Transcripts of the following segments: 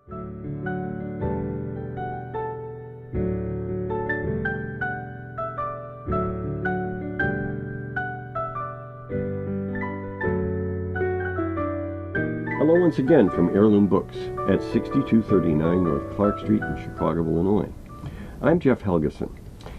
Hello once again from Heirloom Books at 6239 North Clark Street in Chicago, Illinois. I'm Jeff Helgeson,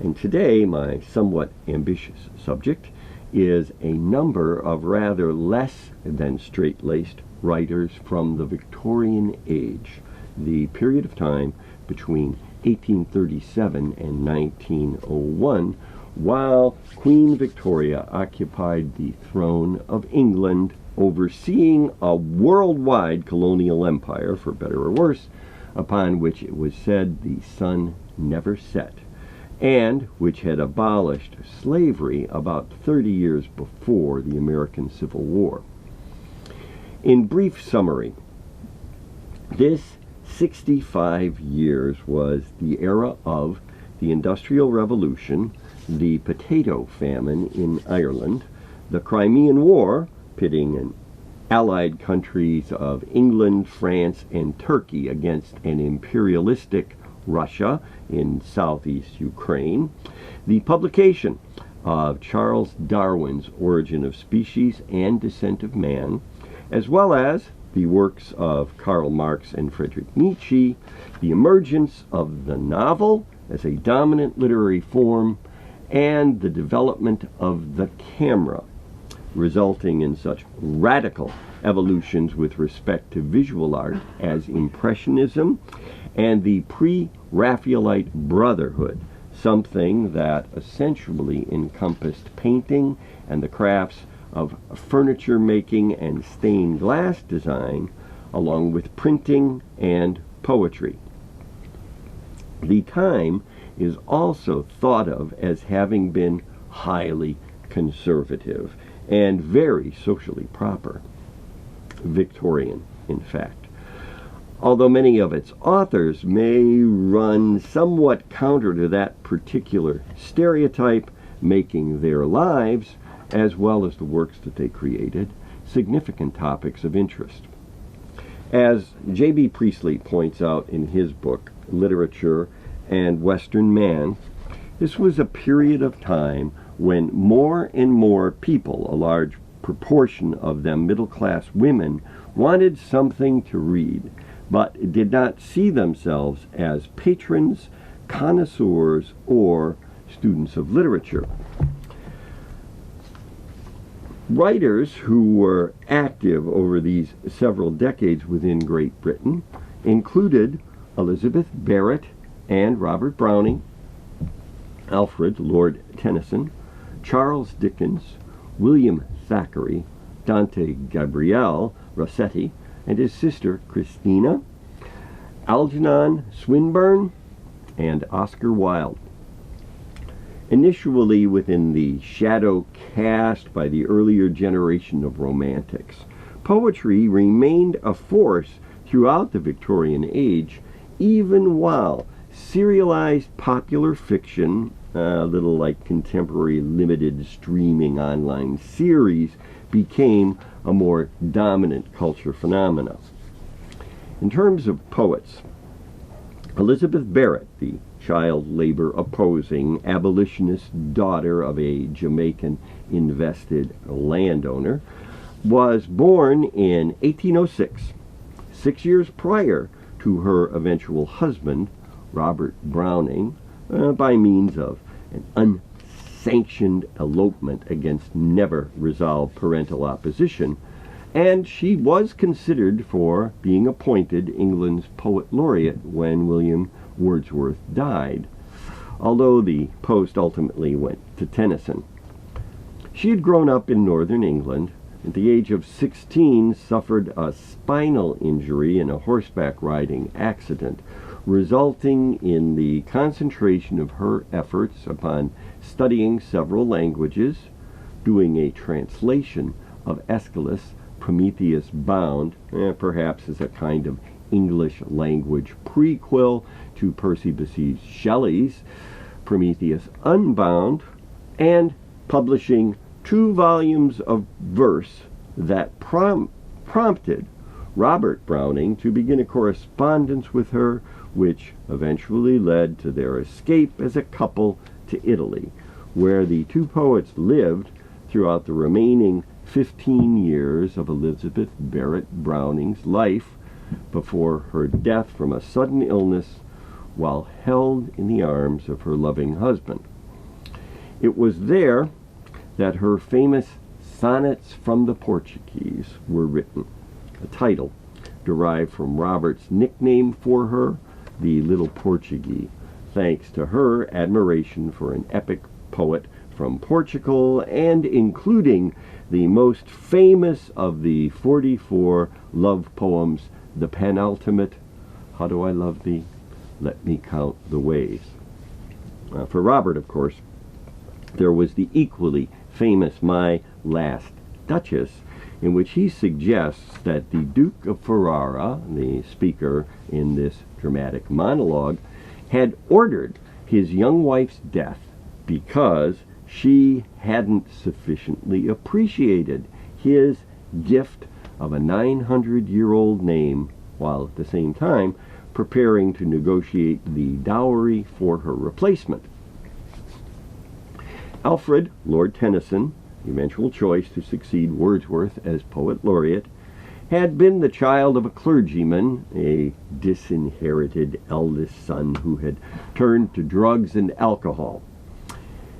and today my somewhat ambitious subject is a number of rather less than straight-laced writers from the Victorian age, the period of time between 1837 and 1901, while Queen Victoria occupied the throne of England, overseeing a worldwide colonial empire, for better or worse, upon which it was said the sun never set, and which had abolished slavery about 30 years before the American Civil War. In brief summary, this 65 years was the era of the Industrial Revolution, the potato famine in Ireland, the Crimean War, pitting allied countries of England, France, and Turkey against an imperialistic Russia in southeast Ukraine, the publication of Charles Darwin's Origin of Species and Descent of Man, as well as the works of Karl Marx and Friedrich Nietzsche, the emergence of the novel as a dominant literary form, and the development of the camera, resulting in such radical evolutions with respect to visual art as Impressionism and the pre-Raphaelite Brotherhood, something that essentially encompassed painting and the crafts of furniture making and stained glass design, along with printing and poetry. The time is also thought of as having been highly conservative and very socially proper. Victorian, in fact. Although many of its authors may run somewhat counter to that particular stereotype, making their lives, as well as the works that they created, significant topics of interest. As J.B. Priestley points out in his book, Literature and Western Man, this was a period of time when more and more people, a large proportion of them middle-class women, wanted something to read, but did not see themselves as patrons, connoisseurs, or students of literature. Writers who were active over these several decades within Great Britain included Elizabeth Barrett and Robert Browning, Alfred Lord Tennyson, Charles Dickens, William Thackeray, Dante Gabriel Rossetti and his sister Christina, Algernon Swinburne, and Oscar Wilde. Initially within the shadow cast by the earlier generation of Romantics, poetry remained a force throughout the Victorian age, even while serialized popular fiction, a little like contemporary limited streaming online series, became a more dominant culture phenomena. In terms of poets, Elizabeth Barrett, the child labor opposing abolitionist daughter of a Jamaican invested landowner, was born in 1806, 6 years prior to her eventual husband, Robert Browning, by means of an unsanctioned elopement against never-resolved parental opposition, and she was considered for being appointed England's poet laureate when William Wordsworth died, although the post ultimately went to Tennyson. She had grown up in northern England. At the age of 16, suffered a spinal injury in a horseback riding accident, resulting in the concentration of her efforts upon studying several languages, doing a translation of Aeschylus' Prometheus Bound, perhaps as a kind of English language prequel to Percy Bysshe Shelley's Prometheus Unbound, and publishing 2 volumes of verse that prompted Robert Browning to begin a correspondence with her, which eventually led to their escape as a couple to Italy, where the two poets lived throughout the remaining 15 years of Elizabeth Barrett Browning's life before her death from a sudden illness while held in the arms of her loving husband. It was there that her famous Sonnets from the Portuguese were written, a title derived from Robert's nickname for her, the Little Portuguese, thanks to her admiration for an epic poet from Portugal, and including the most famous of the 44 love poems, the penultimate, How Do I Love Thee? Let Me Count the Ways. For Robert, of course, there was the equally famous My Last Duchess, in which he suggests that the Duke of Ferrara, the speaker in this dramatic monologue, had ordered his young wife's death because she hadn't sufficiently appreciated his gift of a 900-year-old name, while at the same time preparing to negotiate the dowry for her replacement. Alfred, Lord Tennyson, the eventual choice to succeed Wordsworth as poet laureate, had been the child of a clergyman, a disinherited eldest son who had turned to drugs and alcohol.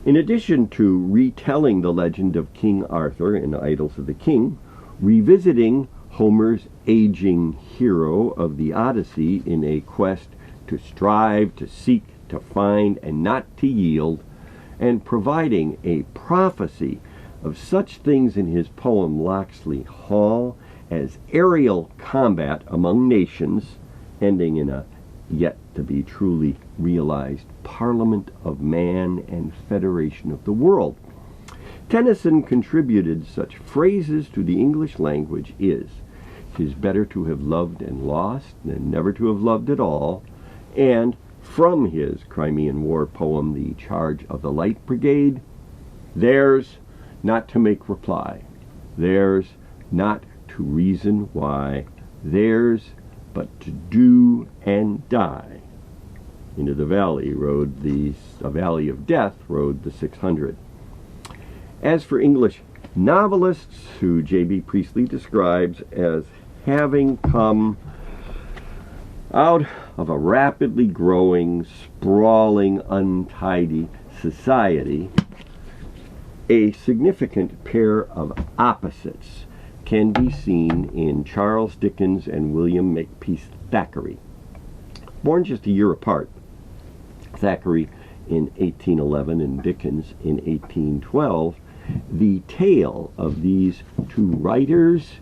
In addition to retelling the legend of King Arthur in Idylls of the King, revisiting Homer's aging hero of the Odyssey in a quest to strive, to seek, to find, and not to yield, and providing a prophecy of such things in his poem Locksley Hall as aerial combat among nations, ending in a yet-to-be truly realized Parliament of Man and Federation of the World. Tennyson contributed such phrases to the English language is, "'Tis better to have loved and lost than never to have loved at all," and from his Crimean War poem, The Charge of the Light Brigade, "Theirs not to make reply, theirs not to reason why, theirs but to do and die. Into the valley rode a valley of death rode the 600. As for English novelists, who J.B. Priestley describes as having come out of a rapidly growing, sprawling, untidy society, a significant pair of opposites can be seen in Charles Dickens and William Makepeace Thackeray. Born just a year apart, Thackeray in 1811 and Dickens in 1812, the tale of these two writers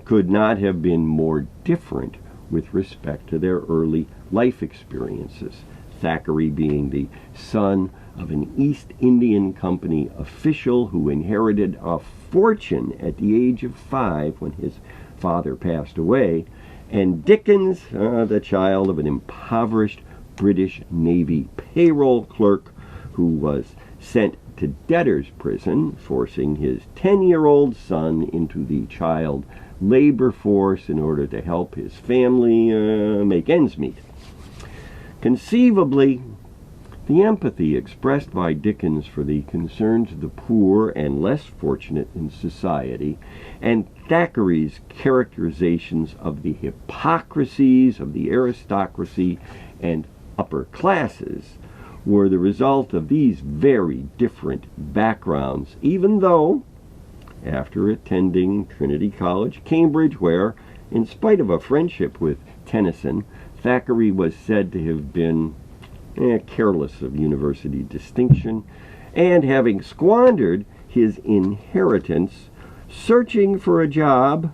could not have been more different with respect to their early life experiences. Thackeray being the son of an East Indian Company official who inherited a fortune at the age of 5 when his father passed away, and Dickens, the child of an impoverished British Navy payroll clerk who was sent to debtor's prison, forcing his 10-year-old son into the child labor force in order to help his family make ends meet. Conceivably, the empathy expressed by Dickens for the concerns of the poor and less fortunate in society, and Thackeray's characterizations of the hypocrisies of the aristocracy and upper classes, were the result of these very different backgrounds, even though, after attending Trinity College, Cambridge, where, in spite of a friendship with Tennyson, Thackeray was said to have been careless of university distinction, and having squandered his inheritance searching for a job,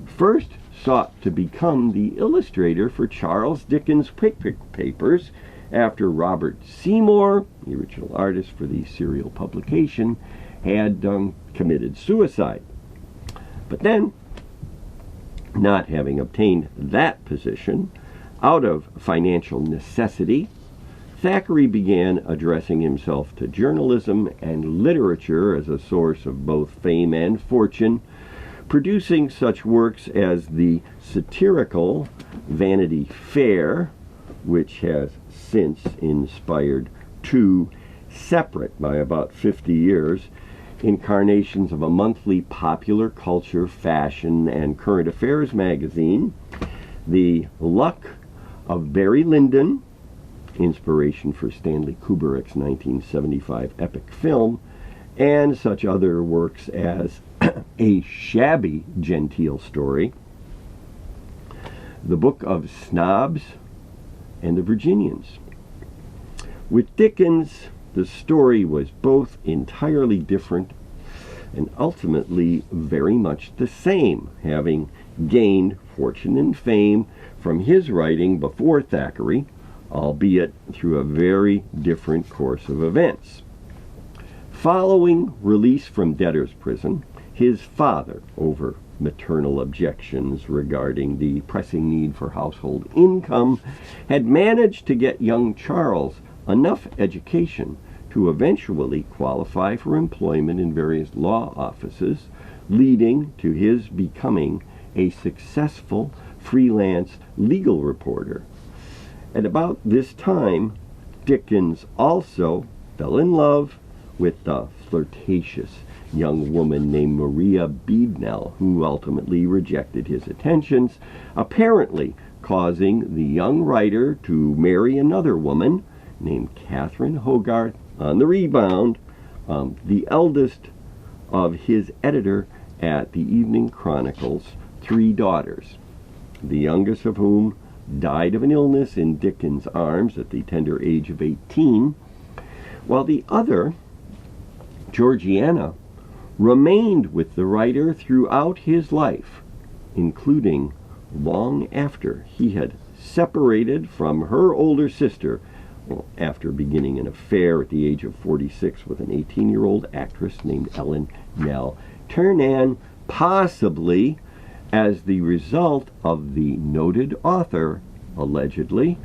first sought to become the illustrator for Charles Dickens' Pickwick Papers after Robert Seymour, the original artist for the serial publication, had committed suicide. But then, not having obtained that position, out of financial necessity, Thackeray began addressing himself to journalism and literature as a source of both fame and fortune, producing such works as the satirical Vanity Fair, which has since inspired two separate, by about 50 years, incarnations of a monthly popular culture, fashion, and current affairs magazine, The Luck of Barry Lyndon, inspiration for Stanley Kubrick's 1975 epic film, and such other works as A Shabby Genteel Story, The Book of Snobs, and The Virginians. With Dickens, the story was both entirely different and ultimately very much the same, having gained fortune and fame from his writing before Thackeray, albeit through a very different course of events. Following release from debtor's prison, his father, over maternal objections regarding the pressing need for household income, had managed to get young Charles enough education to eventually qualify for employment in various law offices, leading to his becoming a successful freelance legal reporter. At about this time, Dickens also fell in love with the flirtatious young woman named Maria Beadnell, who ultimately rejected his attentions, apparently causing the young writer to marry another woman named Catherine Hogarth on the rebound, the eldest of his editor at the Evening Chronicle's 3 daughters, the youngest of whom died of an illness in Dickens' arms at the tender age of 18, while the other, Georgiana, remained with the writer throughout his life, including long after he had separated from her older sister, after beginning an affair at the age of 46 with an 18-year-old actress named Ellen Nell Ternan, possibly as the result of the noted author, allegedly,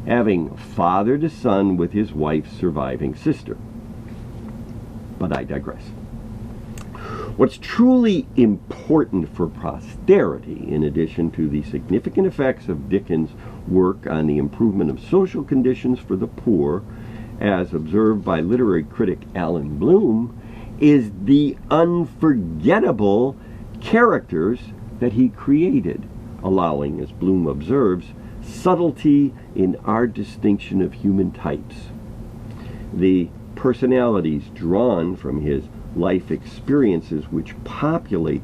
having fathered a son with his wife's surviving sister. But I digress. What's truly important for posterity, in addition to the significant effects of Dickens' work on the improvement of social conditions for the poor, as observed by literary critic Alan Bloom, is the unforgettable characters that he created, allowing, as Bloom observes, subtlety in our distinction of human types. The personalities drawn from his life experiences, which populate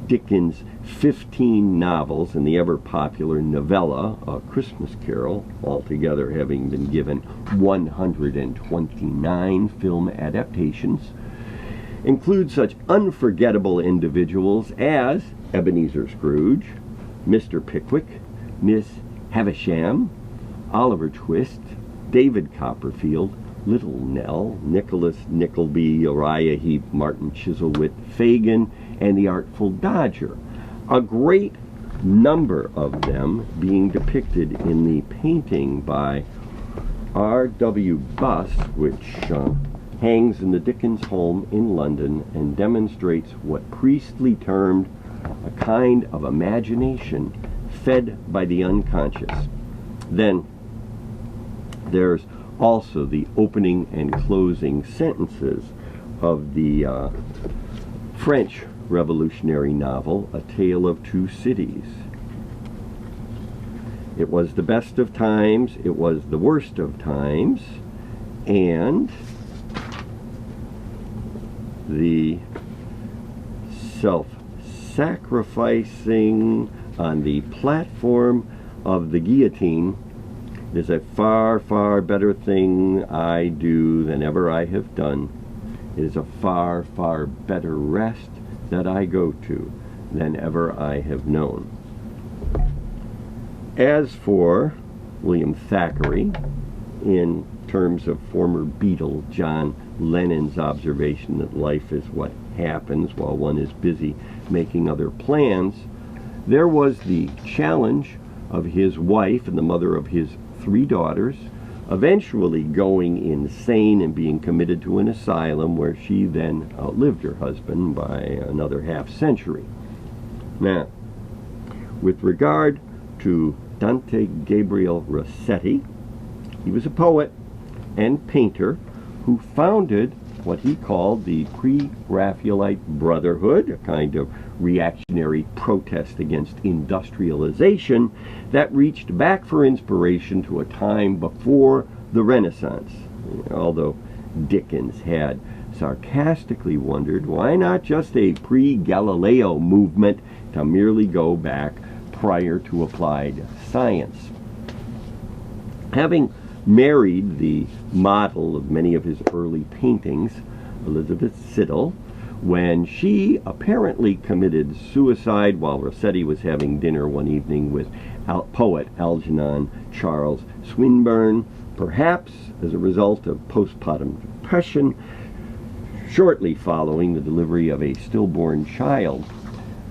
Dickens' 15 novels and the ever-popular novella, A Christmas Carol, altogether having been given 129 film adaptations, include such unforgettable individuals as Ebenezer Scrooge, Mr. Pickwick, Miss Havisham, Oliver Twist, David Copperfield, Little Nell, Nicholas Nickleby, Uriah Heep, Martin Chuzzlewit, Fagin, and the Artful Dodger. A great number of them being depicted in the painting by R.W. Bust, which hangs in the Dickens home in London and demonstrates what Priestley termed a kind of imagination fed by the unconscious. Then there's also the opening and closing sentences of the French revolutionary novel, A Tale of Two Cities. It was the best of times, it was the worst of times, and the self-sacrificing on the platform of the guillotine is a far, far better thing I do than ever I have done. It is a far, far better rest that I go to than ever I have known. As for William Thackeray, in terms of former Beatle John Lennon's observation that life is what happens while one is busy making other plans, there was the challenge of his wife and the mother of his 3 daughters eventually going insane and being committed to an asylum, where she then outlived her husband by another half century. Now, with regard to Dante Gabriel Rossetti, he was a poet and painter who founded what he called the Pre-Raphaelite Brotherhood, a kind of reactionary protest against industrialization that reached back for inspiration to a time before the Renaissance. Although Dickens had sarcastically wondered why not just a pre-Galileo movement to merely go back prior to applied science. Having married the model of many of his early paintings, Elizabeth Siddal, when she apparently committed suicide while Rossetti was having dinner one evening with poet Algernon Charles Swinburne, perhaps as a result of postpartum depression, shortly following the delivery of a stillborn child.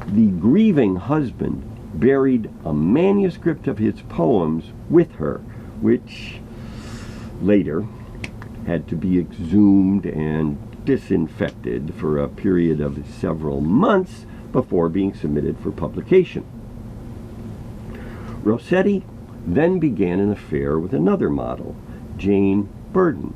The grieving husband buried a manuscript of his poems with her, which later had to be exhumed and disinfected for a period of several months before being submitted for publication. Rossetti then began an affair with another model, Jane Burden,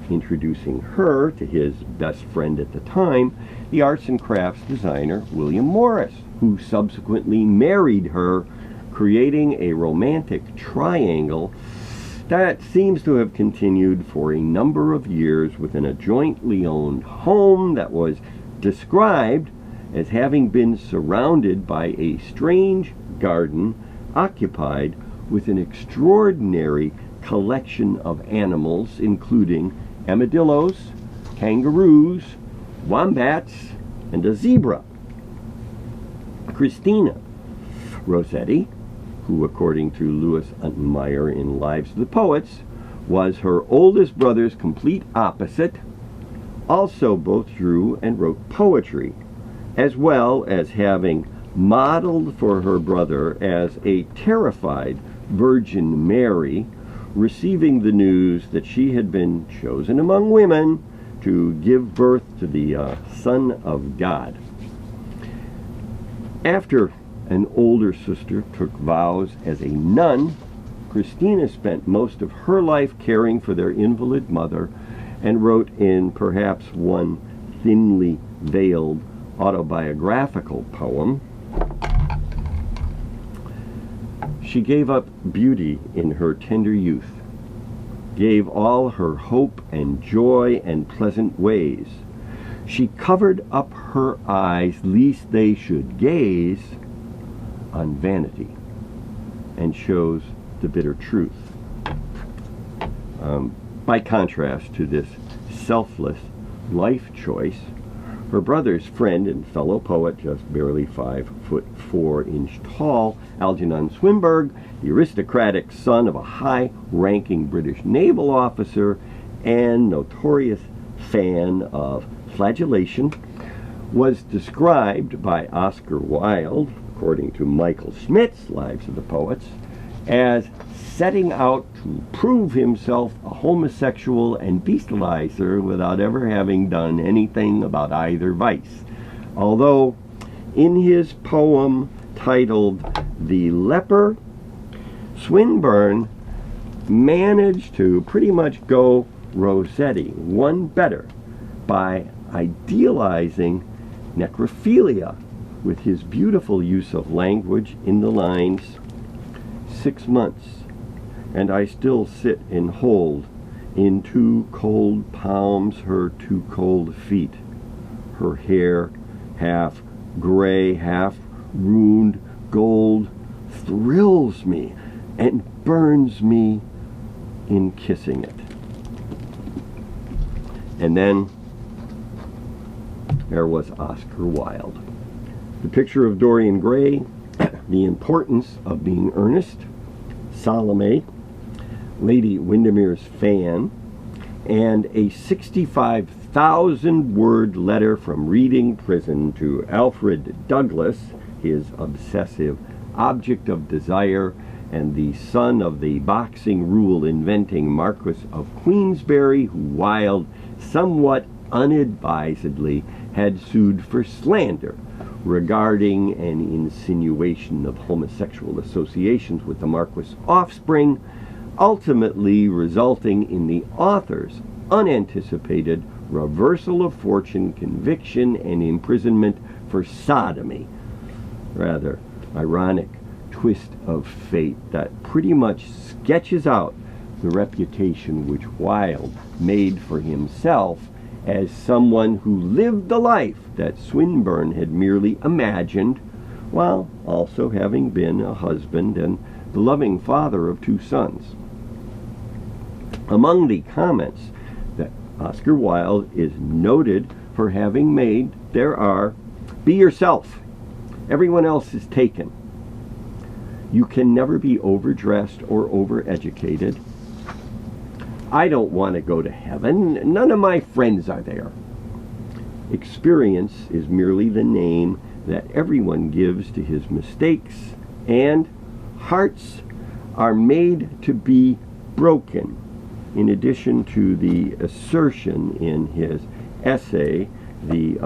introducing her to his best friend at the time, the arts and crafts designer William Morris, who subsequently married her, creating a romantic triangle that seems to have continued for a number of years within a jointly owned home that was described as having been surrounded by a strange garden occupied with an extraordinary collection of animals, including armadillos, kangaroos, wombats, and a zebra. Christina Rossetti, who, according to Louis Untermeyer in Lives of the Poets, was her oldest brother's complete opposite, also both drew and wrote poetry, as well as having modeled for her brother as a terrified Virgin Mary, receiving the news that she had been chosen among women to give birth to the Son of God. After an older sister took vows as a nun, Christina spent most of her life caring for their invalid mother and wrote in perhaps one thinly veiled autobiographical poem. She gave up beauty in her tender youth, gave all her hope and joy and pleasant ways. She covered up her eyes lest they should gaze on vanity, and shows the bitter truth. By contrast to this selfless life choice, her brother's friend and fellow poet, just barely 5'4" tall, Algernon Swinburne, the aristocratic son of a high-ranking British naval officer and notorious fan of flagellation, was described by Oscar Wilde, according to Michael Schmidt's Lives of the Poets, as setting out to prove himself a homosexual and bestializer without ever having done anything about either vice. Although in his poem titled The Leper, Swinburne managed to pretty much go Rossetti one better by idealizing necrophilia with his beautiful use of language in the lines, 6 months, and I still sit and hold in 2 cold palms her 2 cold feet, her hair half gray, half ruined gold, thrills me and burns me in kissing it. And then there was Oscar Wilde. The picture of Dorian Gray, the importance of being earnest, Salome, Lady Windermere's fan, and a 65,000-word letter from Reading Prison to Alfred Douglas, his obsessive object of desire and the son of the boxing rule inventing Marquis of Queensberry, who Wilde somewhat unadvisedly had sued for slander, regarding an insinuation of homosexual associations with the Marquis' offspring, ultimately resulting in the author's unanticipated reversal of fortune, conviction, and imprisonment for sodomy. Rather ironic twist of fate that pretty much sketches out the reputation which Wilde made for himself as someone who lived the life that Swinburne had merely imagined, while also having been a husband and the loving father of 2 sons. Among the comments that Oscar Wilde is noted for having made, there are, "Be yourself. Everyone else is taken. You can never be overdressed or overeducated. I don't want to go to heaven. None of my friends are there. Experience is merely the name that everyone gives to his mistakes, and hearts are made to be broken," in addition to the assertion in his essay, The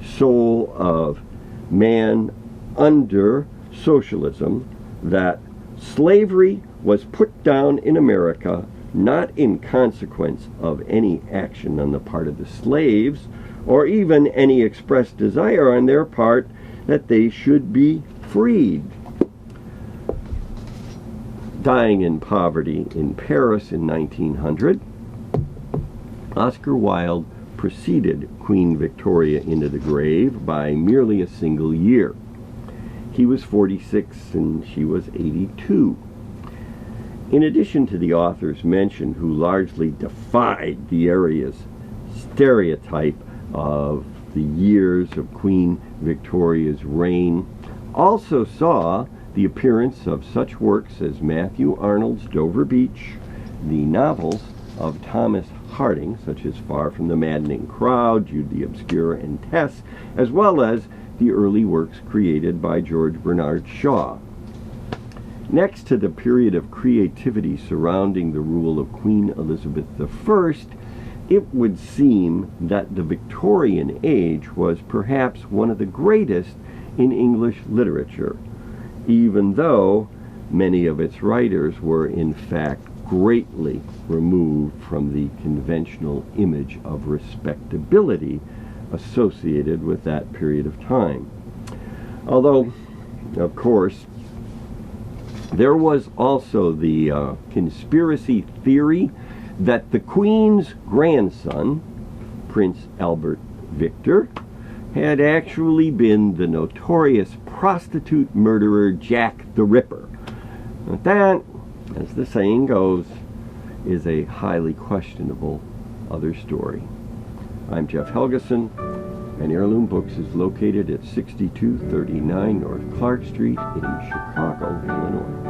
Soul of Man Under Socialism, that slavery was put down in America not in consequence of any action on the part of the slaves, or even any expressed desire on their part that they should be freed. Dying in poverty in Paris in 1900, Oscar Wilde preceded Queen Victoria into the grave by merely a single year. He was 46 and she was 82. In addition to the authors mentioned, who largely defied the area's stereotype of the years of Queen Victoria's reign, also saw the appearance of such works as Matthew Arnold's Dover Beach, the novels of Thomas Harding, such as Far from the Maddening Crowd, Jude the Obscure, and Tess, as well as the early works created by George Bernard Shaw. Next to the period of creativity surrounding the rule of Queen Elizabeth I, it would seem that the Victorian age was perhaps one of the greatest in English literature, even though many of its writers were in fact greatly removed from the conventional image of respectability associated with that period of time. Although, of course, there was also the conspiracy theory that the Queen's grandson, Prince Albert Victor, had actually been the notorious prostitute murderer Jack the Ripper. But that, as the saying goes, is a highly questionable other story. I'm Jeff Helgeson, and Heirloom Books is located at 6239 North Clark Street in Chicago, Illinois.